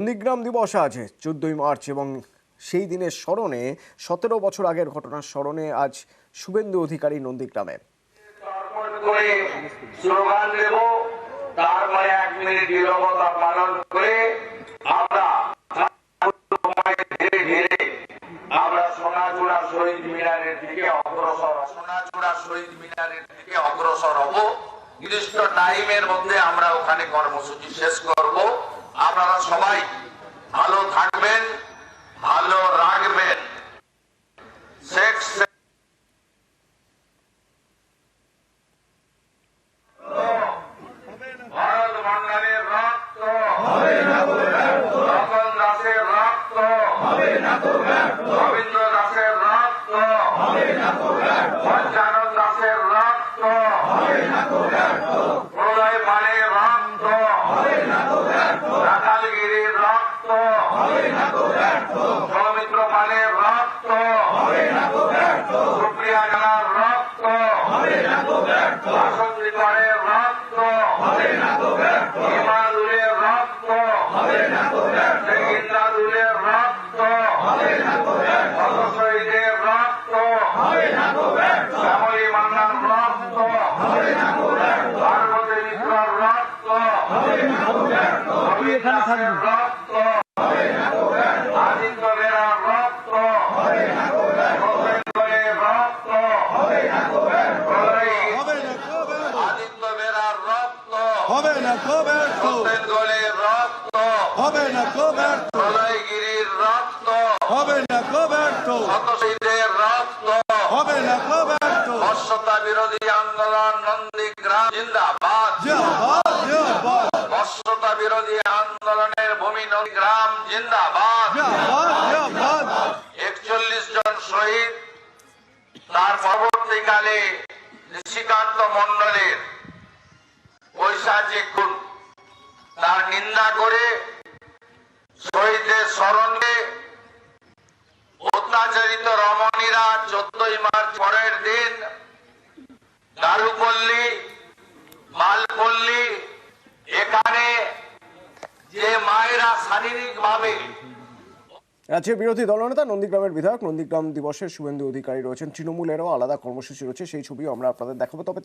নন্দীগ্রাম দিবস আজ 14ই মার্চ এবং সেই দিনের স্মরণে 17 বছর আগের ঘটনার স্মরণে আজ শুভেন্দু অধিকারী নন্দীগ্রামে স্লোগান দেব, তারপরে 1 মিনিট নীরবতা পালন করে আমরা ধীরে ধীরে আমরা সোনাচূড়া শহীদ মিনারের দিকে অগ্রসর হব। নির্দিষ্ট টাইমের মধ্যে আমরা ওখানে কর্মসূচি শেষ করব। আপনারা সবাই ভালো থাকবেন, ভালো রাখবেন। ভারত মন্ডলের রক্ত হবে না গো ব্যর্থ, রতন দাসের রক্ত হবে না গো ব্যর্থ, রবীন্দ্র দাসের রক্ত হবে না গো ব্যর্থ, পঞ্চানন দাসের রক্ত হবে না গো ব্যর্থ, প্রলয় পালের রক্ত হবে না গো ব্যর্থ, রাখালগিরির রক্ত হবে না গো ব্যর্থ, সৌমিত্র পালের রক্ত হবে না গো ব্যর্থ, সুপ্রিয়া জানার রক্ত হবে না গো ব্যর্থ, বাসন্তী করের রক্ত হবে না গো ব্যর্থ, হিমালয়ের রক্ত হবে না গো ব্যর্থ, ইন্দ্রাদুলের রক্ত হবে না গো ব্যর্থ, শহীদের রক্ত হবে না গো ব্যর্থ, শ্যামলী মান্নার রক্ত হবে না গো ব্যর্থ, পার্বতী মিত্রর রক্ত হবে না গো ব্যর্থ, রক্ত হবে না গো ব্যর্থ, আদিত্য বেরার রক্ত হবে না গো ব্যর্থ, রক্ত হবে না গো ব্যর্থ, আদিত্য বেরার রক্ত হবে না গো ব্যর্থ, গোলের রক্ত হবে না গো ব্যর্থ, প্রলয়গিরির রক্ত হবে না গো ব্যর্থ, শতশহীদের রক্ত হবে না গো ব্যর্থ। বর্ষতা বিরোধী আন্দোলন নন্দীগ্রাম জিন্দাবাদ, জিন্দাবাদ জিন্দাবাদ বর্ষতা বিরোধী আন্দোলনের ভূমি নন্দীগ্রাম জিন্দাবাদ। জিন্দাবাদ জিন্দাবাদ। 41 জন শহীদ, তার পরবর্তীকালে ঋষিকান্ত মন্ডলের পৈশাচিক খুন, তার নিন্দা করে শহীদদের স্মরণে অত্যাচারিত রমণীরা 14ই মার্চ পরের দিন দারুপল্লী, মালপল্লী, এখানে যে মায়েরা শারীরিকভাবে রাজ্যের বিরোধী দলনেতা নন্দীগ্রামের বিধায়ক নন্দীগ্রাম দিবসের শুভেন্দু অধিকারী রয়েছেন। তৃণমূলেরও আলাদা কর্মসূচি রয়েছে, সেই ছবিও আমরা আপনাদের দেখাবো। তবে